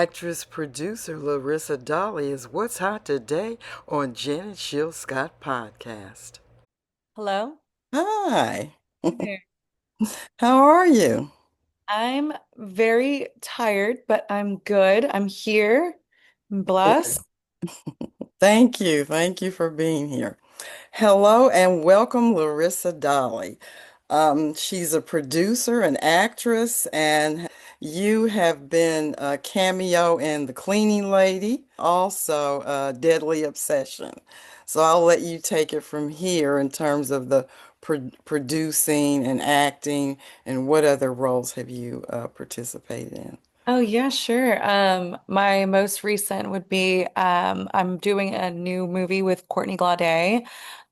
Actress producer Larissa Dali is What's Hot Today on Jen and Sheil Scott podcast. Hello. Hi, Hey there. how are you? I'm very tired, but I'm good. I'm here. I'm Good. blessed. Thank you. Thank you for being here. Hello and welcome, Larissa Dali. She's a producer, an actress, and you have been a cameo in The Cleaning Lady, also Deadly Obsession. So I'll let you take it from here in terms of the producing and acting, and what other roles have you participated in? Oh yeah, sure. My most recent would be I'm doing a new movie with Courtney Glade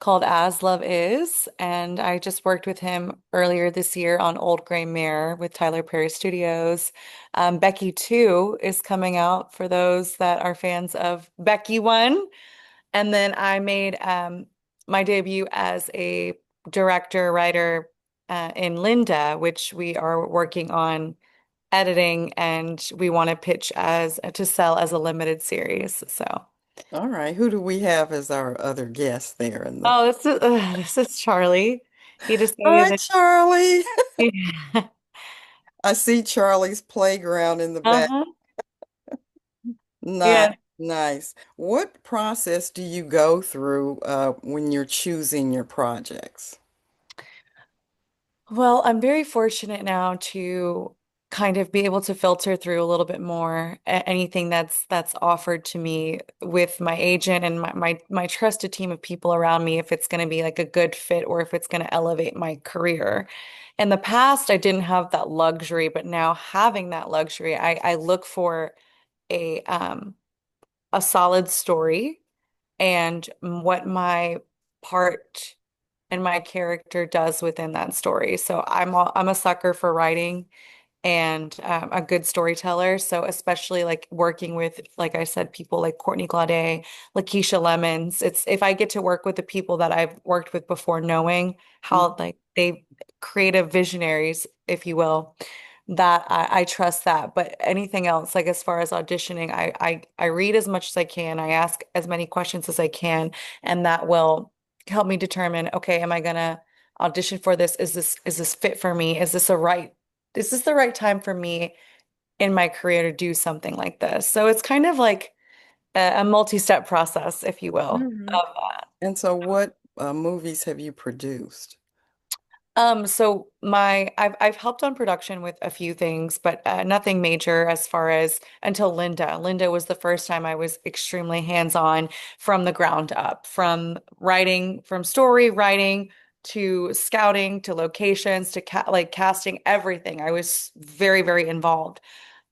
called As Love Is, and I just worked with him earlier this year on Old Gray Mare with Tyler Perry Studios. Becky 2 is coming out for those that are fans of Becky 1. And then I made my debut as a director, writer in Linda, which we are working on editing and we want to pitch as to sell as a limited series. So, All right, who do we have as our other guest there in the this is Charlie. He decided Hi, that. Charlie. Yeah. I see Charlie's playground in the back. Uh-huh. Nice, Yeah. nice. What process do you go through when you're choosing your projects? Well, I'm very fortunate now to kind of be able to filter through a little bit more anything that's offered to me with my agent and my trusted team of people around me if it's going to be like a good fit or if it's going to elevate my career. In the past, I didn't have that luxury, but now having that luxury, I look for a um a solid story and what my part and my character does within that story. So I'm a sucker for writing and a good storyteller. So especially like working with, like I said, people like Courtney Glade, Lakeisha Lemons. It's if I get to work with the people that I've worked with before, knowing how like they creative visionaries, if you will, that I trust that. But anything else, like as far as auditioning, I read as much as I can. I ask as many questions as I can, and that will help me determine, okay, am I gonna audition for this? Is this fit for me? Is this the right time for me in my career to do something like this? So it's kind of like a multi-step process, if you All will, right. of that. And so what movies have you produced? So I've helped on production with a few things, but nothing major as far as until Linda. Linda was the first time I was extremely hands-on from the ground up, from writing, from story writing to scouting to locations to like casting everything. I was very, very involved.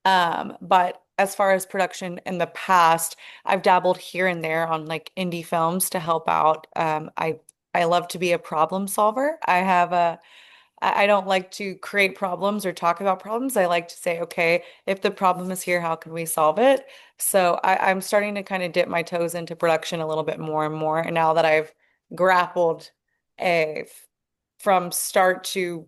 But as far as production in the past, I've dabbled here and there on like indie films to help out. I love to be a problem solver. I don't like to create problems or talk about problems. I like to say, okay, if the problem is here, how can we solve it? So I'm starting to kind of dip my toes into production a little bit more and more. And now that I've grappled a from start to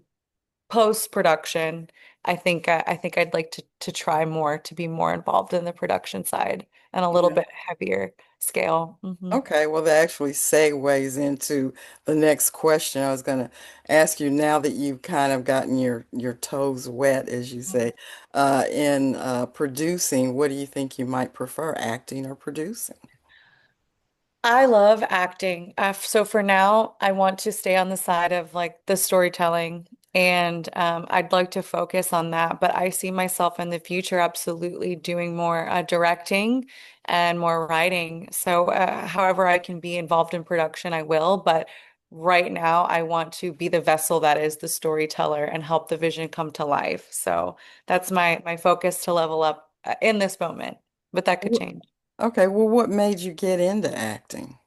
post-production, I think I'd like to try more to be more involved in the production side and a little Yeah. bit heavier scale. Okay, well, that actually segues into the next question I was going to ask you now that you've kind of gotten your toes wet, as you say, in producing. What do you think you might prefer, acting or producing? I love acting. So for now, I want to stay on the side of like the storytelling, and I'd like to focus on that. But I see myself in the future absolutely doing more directing and more writing. So however I can be involved in production, I will. But right now, I want to be the vessel that is the storyteller and help the vision come to life. So that's my focus to level up in this moment. But that could change. Okay, well, what made you get into acting?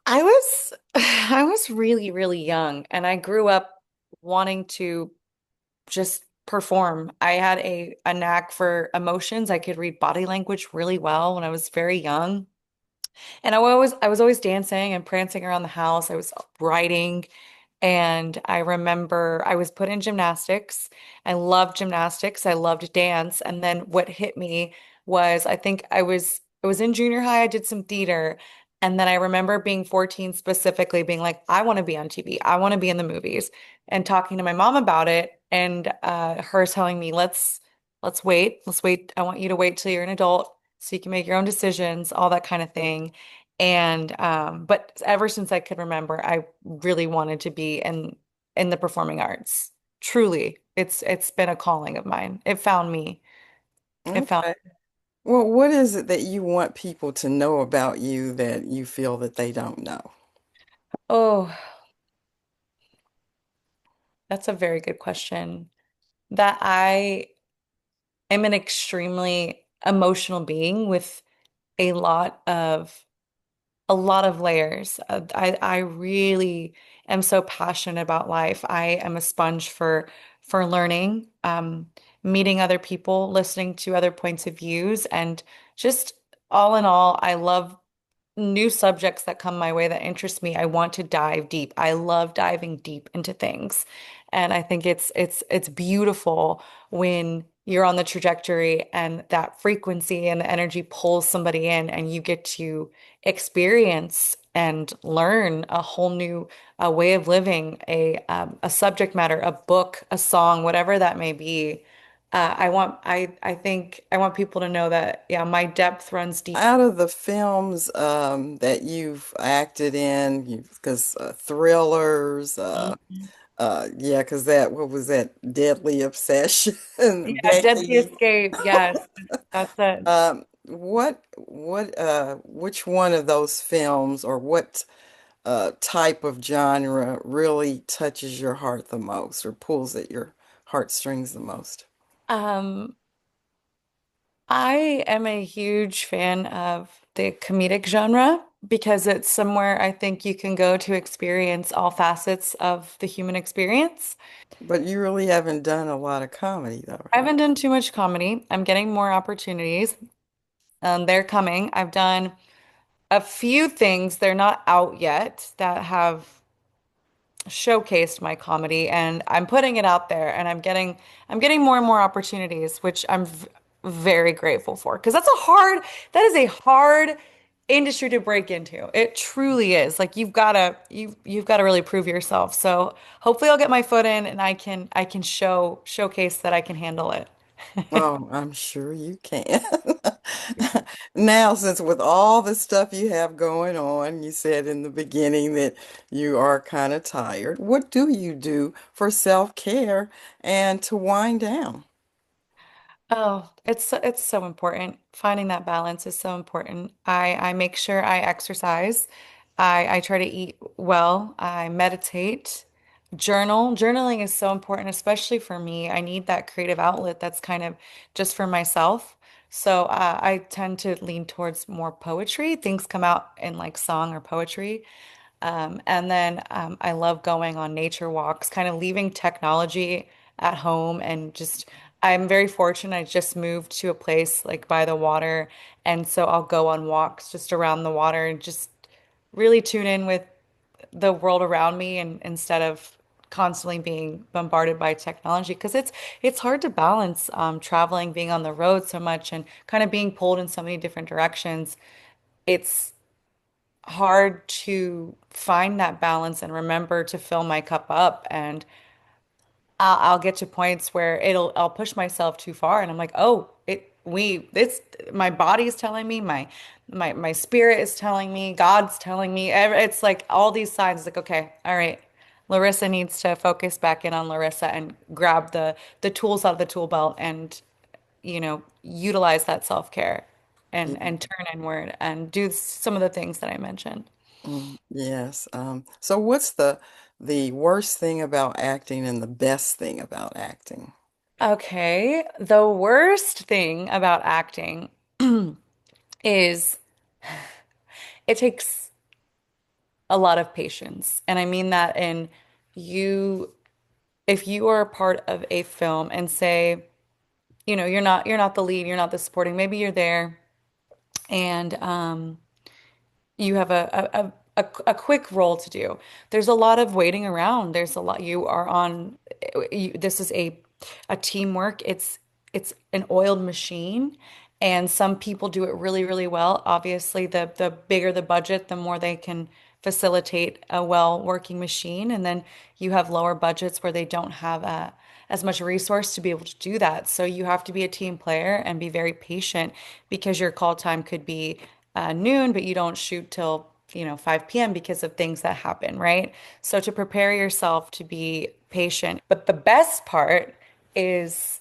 I was really, really young and I grew up wanting to just perform. I had a knack for emotions. I could read body language really well when I was very young. And I was always dancing and prancing around the house. I was writing. And I remember I was put in gymnastics. I loved gymnastics. I loved dance. And then what hit me was I think I was in junior high, I did some theater. And then I remember being 14 specifically being like, I want to be on TV. I want to be in the movies and talking to my mom about it and her telling me, let's wait. Let's wait. I want you to wait till you're an adult so you can make your own decisions, all that kind of thing. And but ever since I could remember, I really wanted to be in the performing arts. Truly, it's been a calling of mine. It found me. It found Okay. Well, what is it that you want people to know about you that you feel that they don't know? Oh, that's a very good question. That I am an extremely emotional being with a lot of a lot of layers. I really am so passionate about life. I am a sponge for learning, meeting other people, listening to other points of views, and just all in all, I love new subjects that come my way that interest me. I want to dive deep. I love diving deep into things. And I think it's beautiful when you're on the trajectory and that frequency and the energy pulls somebody in and you get to experience and learn a whole new way of living, a subject matter, a book, a song, whatever that may be. I think I want people to know that, yeah, my depth runs deep. Out of the films that you've acted in, because thrillers, yeah, because that, what was that, Deadly Obsession, Yeah, Deadly Becky. Escape. Yes, that's it. Which one of those films or what type of genre really touches your heart the most or pulls at your heartstrings the most? Um, I am a huge fan of the comedic genre because it's somewhere I think you can go to experience all facets of the human experience. But you really haven't done a lot of comedy though, I right? haven't done too much comedy. I'm getting more opportunities. They're coming. I've done a few things, they're not out yet, that have showcased my comedy and I'm putting it out there and I'm getting more and more opportunities, which I'm v very grateful for because that is a hard industry to break into. It truly is. Like you've got to really prove yourself. So hopefully I'll get my foot in and I can showcase that I can handle it. Oh, I'm sure you can. Now, since with all the stuff you have going on, you said in the beginning that you are kind of tired. What do you do for self-care and to wind down? Oh, it's so important. Finding that balance is so important. I make sure I exercise. I try to eat well. I meditate. Journaling is so important, especially for me. I need that creative outlet that's kind of just for myself. So I tend to lean towards more poetry. Things come out in like song or poetry. And then I love going on nature walks, kind of leaving technology at home and just, I'm very fortunate. I just moved to a place like by the water. And so I'll go on walks just around the water and just really tune in with the world around me and instead of constantly being bombarded by technology because it's hard to balance traveling, being on the road so much and kind of being pulled in so many different directions. It's hard to find that balance and remember to fill my cup up. And I'll get to points where I'll push myself too far. And I'm like, oh, it's my body's telling me, my spirit is telling me, God's telling me. It's like all these signs, like, okay, all right. Larissa needs to focus back in on Larissa and grab the tools out of the tool belt and, utilize that self-care and turn inward and do some of the things that I mentioned. Yes. So what's the worst thing about acting and the best thing about acting? Okay, the worst thing about acting is it takes a lot of patience. And I mean that in you, if you are a part of a film and say, you're not the lead, you're not the supporting, maybe you're there and you have a quick role to do. There's a lot of waiting around. There's a lot you are on. This is a teamwork. It's an oiled machine, and some people do it really, really well. Obviously, the bigger the budget, the more they can facilitate a well working machine, and then you have lower budgets where they don't have as much resource to be able to do that. So you have to be a team player and be very patient because your call time could be noon, but you don't shoot till 5 p.m. because of things that happen, right? So to prepare yourself to be patient. But the best part is,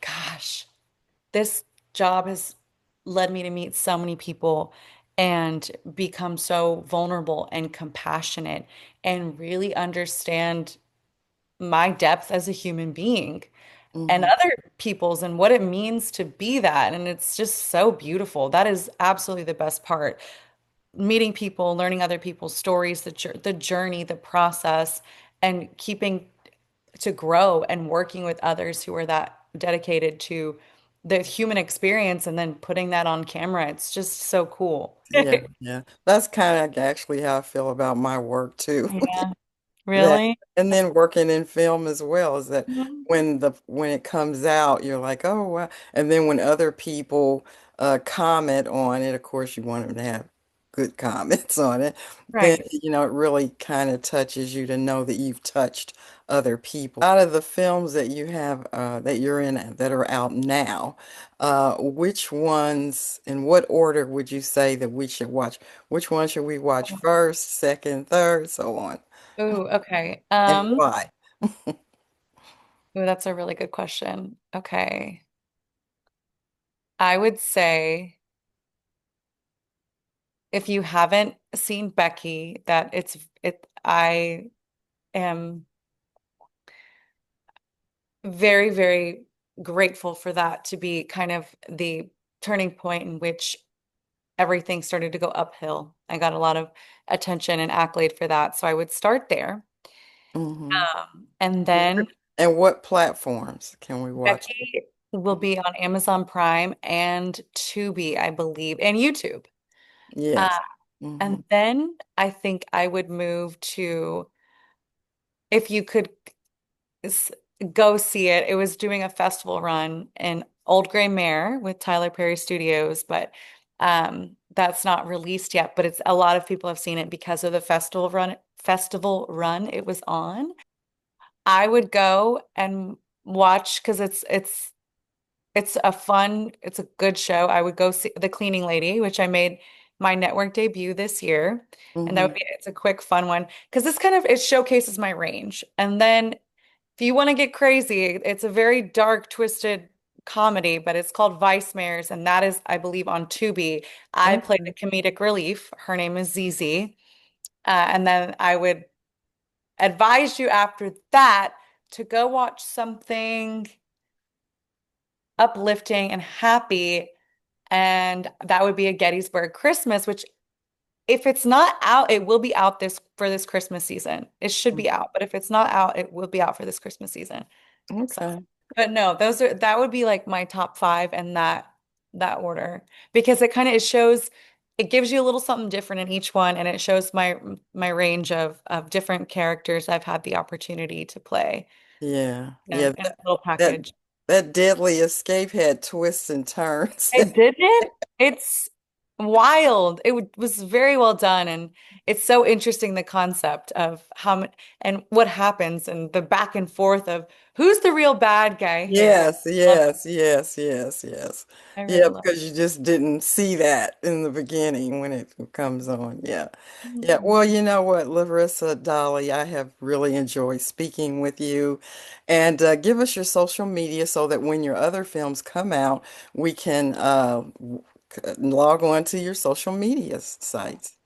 gosh, this job has led me to meet so many people and become so vulnerable and compassionate and really understand my depth as a human being and Hmm. other people's and what it means to be that. And it's just so beautiful. That is absolutely the best part. Meeting people, learning other people's stories, the journey, the process, and keeping to grow and working with others who are that dedicated to the human experience and then putting that on camera. It's just so cool. Yeah, yeah. That's kind of actually how I feel about my work too. Yeah, That really? and then working in film as well is that Mhm. when it comes out, you're like, oh wow. And then when other people comment on it, of course you want them to have good comments on it. Then Right. it really kind of touches you to know that you've touched other people. Out of the films that you have that you're in that are out now, which ones, in what order would you say that we should watch? Which one should we watch first, second, third, so on? Ooh, okay. And why? Ooh, that's a really good question. Okay. I would say if you haven't seen Becky, that I am very, very grateful for that to be kind of the turning point in which everything started to go uphill. I got a lot of attention and accolade for that. So I would start there. Hmm. And then And what platforms can we watch? Becky will be on Amazon Prime and Tubi, I believe, and YouTube. Uh, Yes. Hmm. and then I think I would move to, if you could s- go see it. It was doing a festival run in Old Gray Mare with Tyler Perry Studios, but that's not released yet. But it's a lot of people have seen it because of the festival run it was on. I would go and watch because it's a good show. I would go see The Cleaning Lady, which I made my network debut this year. And Hmm. it's a quick, fun one because it showcases my range. And then if you want to get crazy, it's a very dark, twisted comedy, but it's called Vice Mares, and that is, I believe, on Tubi. I played the Okay. comedic relief. Her name is Zizi. And then I would advise you after that to go watch something uplifting and happy, and that would be a Gettysburg Christmas, which if it's not out, it will be out this Christmas season. It should be out, but if it's not out, it will be out for this Christmas season. So, Okay. but no, that would be like my top five in that order because it shows it gives you a little something different in each one, and it shows my range of different characters I've had the opportunity to play Yeah. Yeah. in a little That package. that deadly escape had twists and turns. It did it. It's wild. Was very well done, and it's so interesting the concept of and what happens and the back and forth of who's the real bad guy here. Yes, Love it. yes, yes, yes, yes. I Yeah, really love because you just didn't see that in the beginning when it comes on. Yeah. Yeah. it. Well, you know what, Larissa Dolly, I have really enjoyed speaking with you. And give us your social media so that when your other films come out, we can log on to your social media sites.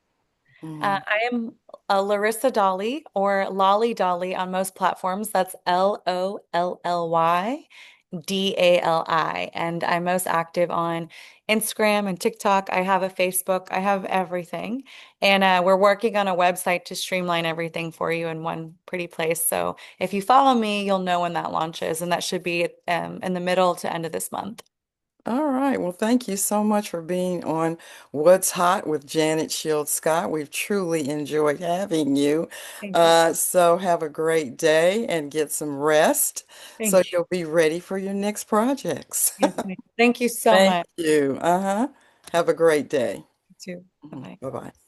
Mhm. I am Larissa Dali or Lolly Dolly on most platforms. That's LOLLY DALI. And I'm most active on Instagram and TikTok. I have a Facebook. I have everything. And we're working on a website to streamline everything for you in one pretty place. So if you follow me, you'll know when that launches. And that should be in the middle to end of this month. All right. Well, thank you so much for being on What's Hot with Janet Shields Scott. We've truly enjoyed having you. Thank you. So have a great day and get some rest so Thank you. you'll be ready for your next projects. Yes, ma'am. Thank you so Thank much. you. Uh-huh. Have a great day. You too. Bye-bye. Bye-bye.